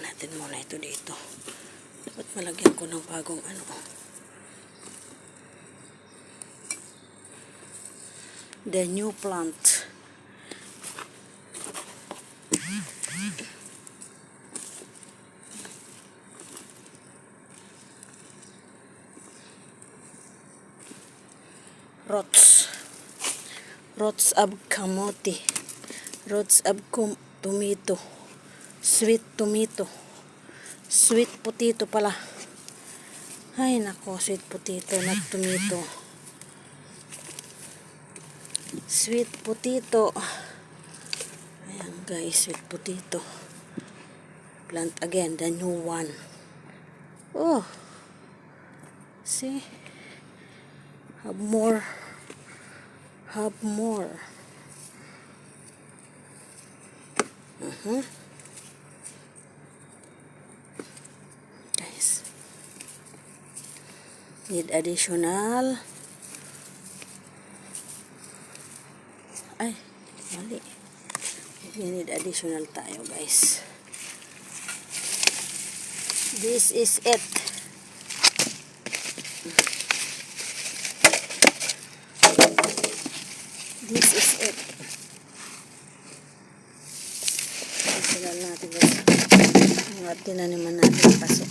natin muna ito dito. Dapat malagyan ko ng bagong ano. The new plant. Roots of kamote. Roots of tomato. Sweet tomato. Sweet potato pala. Ay nako, sweet potato, not tomato. Sweet potato. Ayan guys, sweet potato. Plant again, the new one. Oh. See? Have more. Have more. Guys. Need additional. Ay, mali. Need additional tayo guys. This is it. This is it. Additional natin guys. Mga tinaniman natin paso.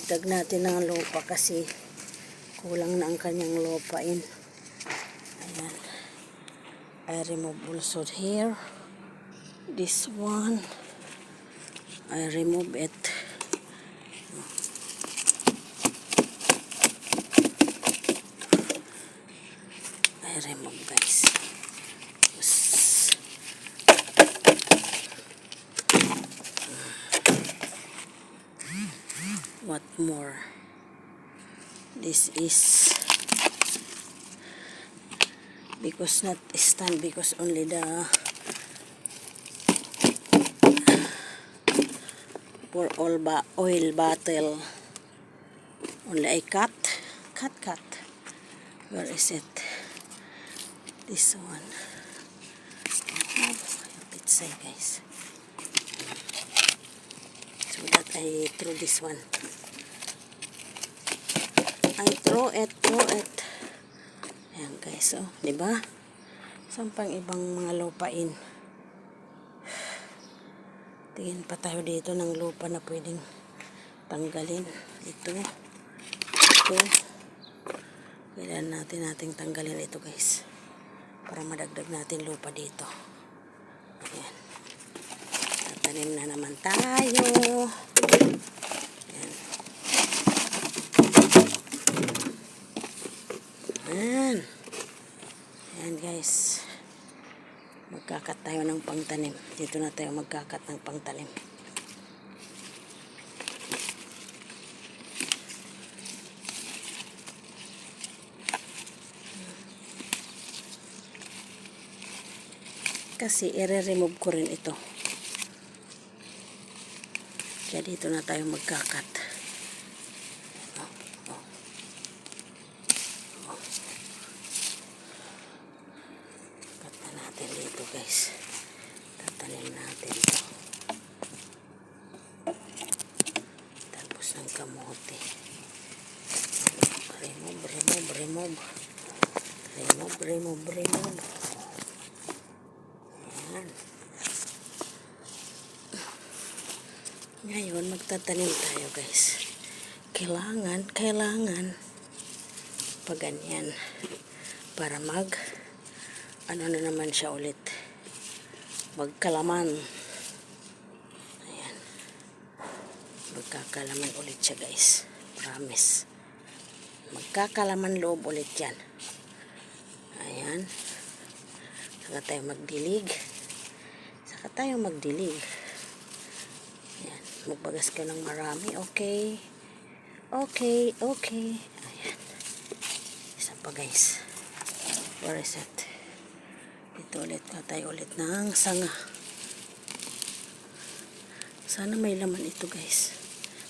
Dagdag natin ng lupa kasi kulang na ang kanyang lupain. Ayan. I remove also here. This one. I remove it. I remove guys. What more? This is because not stand, because only the for all oil bottle only I cut. Where is it? This one. Pizza guys. So that I throw this one. I throw it. Ayan guys, oh, diba? Saan pang ibang mga lupain? Tingin pa tayo dito ng lupa na pwedeng tanggalin. Ito. Kailangan nating tanggalin ito guys. Para madagdag natin lupa dito. Ayan. Tatanim na naman tayo. Ayan. Ayan guys. Magkakat tayo ng pangtanim. Dito na tayo magkakat ng pangtanim. Kasi i-remove ko rin ito. Kaya dito na tayo magkakat. Kat na natin dito guys. Tatanim natin ito. Tapos ng kamote. Remove. Ngayon, magtatanim tayo guys. Kailangan pag ganyan para ano na naman siya ulit, magkalaman. Ayan, magkakalaman ulit siya guys, promise. Magkakalaman loob ulit yan. Ayan, saka tayo magdilig. Ayan, magbagas ka ng marami. Okay. Ayan, isa pa guys. Where is it? Dito ulit tayo ulit ng sanga. Sana may laman ito guys.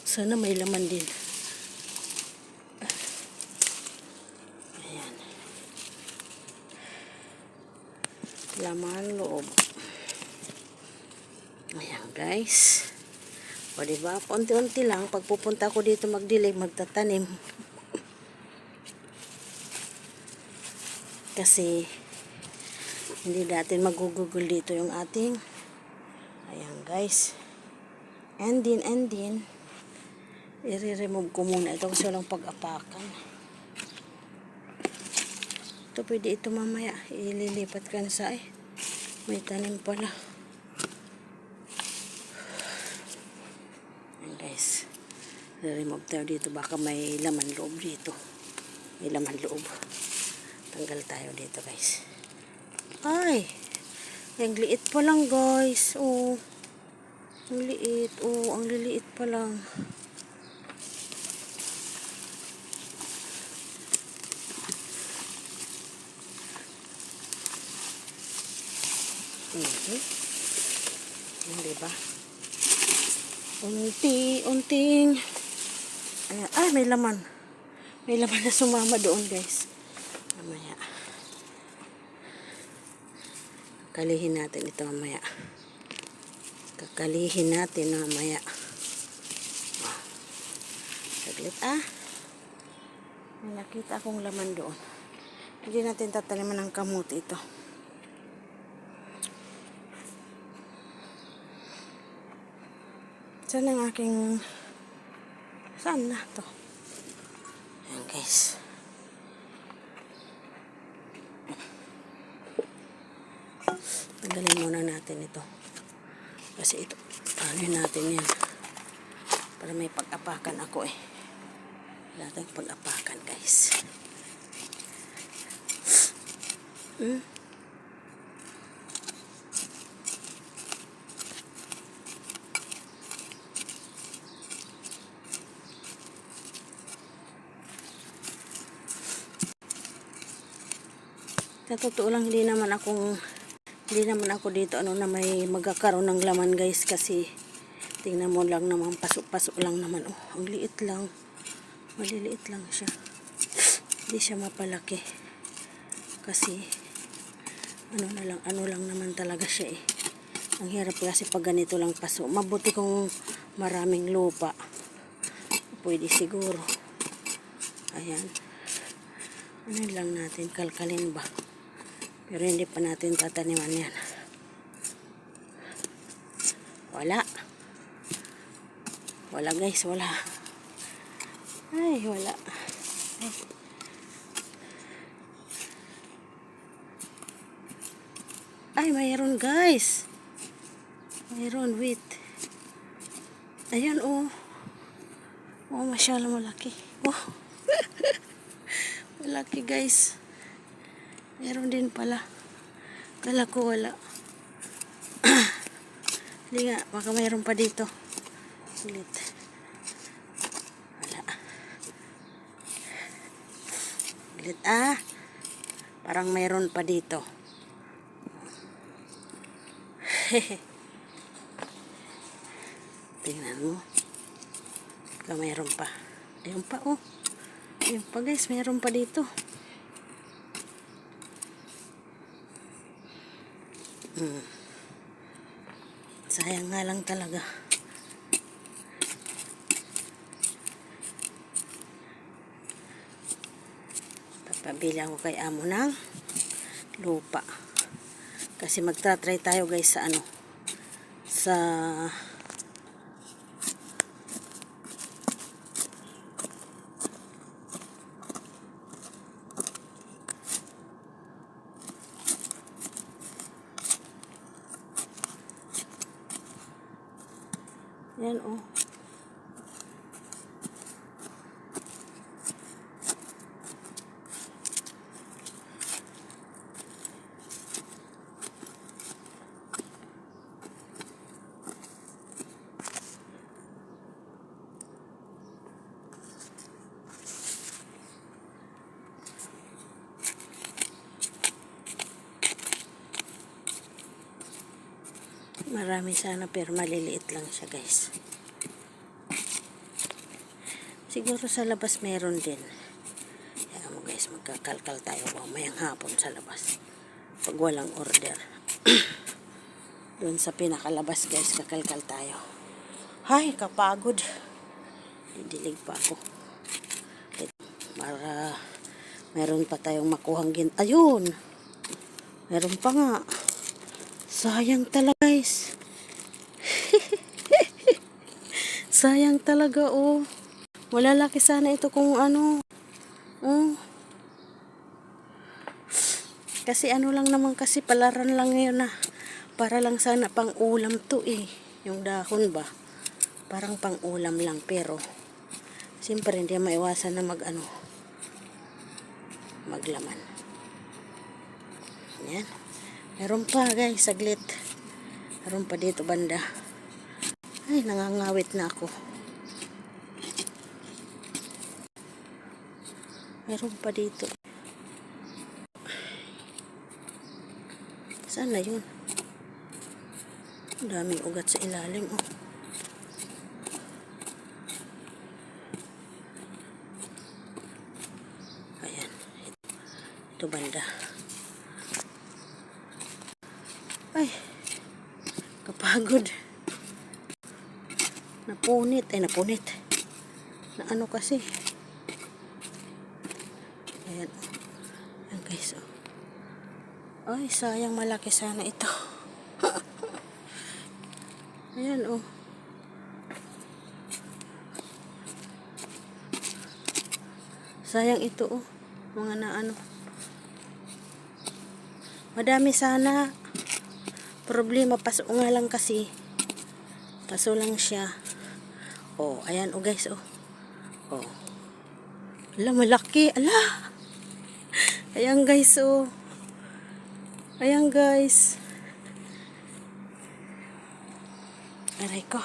Sana may laman din. Ayan. Laman loob. Ayan guys. O diba, unti-unti lang, pag pupunta ako dito magdilig, magtatanim. Kasi, hindi natin magugugol dito yung ating, ayan guys. And then, i-remove ko muna ito kasi walang pag-apakan. Ito, pwede ito mamaya, ililipat ka na sa, may tanim pala. Ayan guys, i-remove tayo dito, baka may laman loob dito. May laman loob. Tanggal tayo dito guys. Ay, ang liit pa lang guys. Oh, ang liit. Oh, ang liliit pa lang. Diba? Unting. Ayan. Ay, may laman. May laman na sumama doon guys. Mamaya. Kakalihin natin ito mamaya. Saglit May nakita akong laman doon. Hindi natin tataniman ng kamuti ito. Saan ang aking... Saan na to? Ayan guys. Tanggalin muna natin ito. Kasi ito, paano natin yan? Para may pag-apakan ako Wala tayong pag-apakan guys. Sa totoo lang, hindi naman ako dito na may magkakaroon ng laman guys, kasi tingnan mo lang naman, pasok-pasok lang naman. Oh, ang liit lang. Maliliit lang siya. Hindi siya mapalaki. Kasi ano lang naman talaga siya Ang hirap kasi pag ganito lang pasok. Mabuti kung maraming lupa. Pwede siguro. Ayan. Ano lang natin, kalkalin ba? Pero hindi pa natin tataniman yan. Wala guys, wala. Ay, wala. Ay, mayroon guys. Mayroon, wait. Ayan, oh. Oh, masyala malaki. Oh. Malaki guys. Meron din pala. Kala ko wala. Hindi nga, baka mayroon pa dito. Ulit. Wala. Ulit parang mayroon pa dito. Tingnan mo. Baka mayroon pa. Ayun pa Ayun pa guys, mayroon pa dito. Sayang nga lang talaga. Papabili ako kay amo ng lupa. Kasi magta-try tayo guys sa sa yan marami sana pero maliliit lang siya guys. Siguro sa labas meron din. Kaya mo guys, magkakalkal tayo mamayang hapon sa labas pag walang order. Doon sa pinakalabas guys, kakalkal tayo. Ay, kapagod. Didilig pa ako. Para meron pa tayong makuhang ayun! Meron pa nga. Sayang talaga guys. Sayang talaga oh. Malalaki sana ito kung ano. Oh. Kasi ano lang naman kasi palaran lang ngayon na. Para lang sana pang ulam to eh. Yung dahon ba? Parang pang ulam lang pero siyempre hindi maiwasan na maglaman. Yan. Meron pa guys, saglit. Meron pa dito banda. Ay, nangangawit na ako. Meron pa dito. Saan na yun? Ang daming ugat sa ilalim oh. Ayan. Ito banda. Ay, kapagod. Napunit. Na ano kasi. Ayan. Ayan guys. Oh. Ay, sayang malaki sana ito. Ayan oh. Sayang ito oh. Mga na ano. Madami sana. Problema, paso nga lang kasi. Paso lang siya. Oh, ayan oh guys oh. Oh. Ala, malaki. Ala. Ayan guys oh. Ayan guys. Aray ko.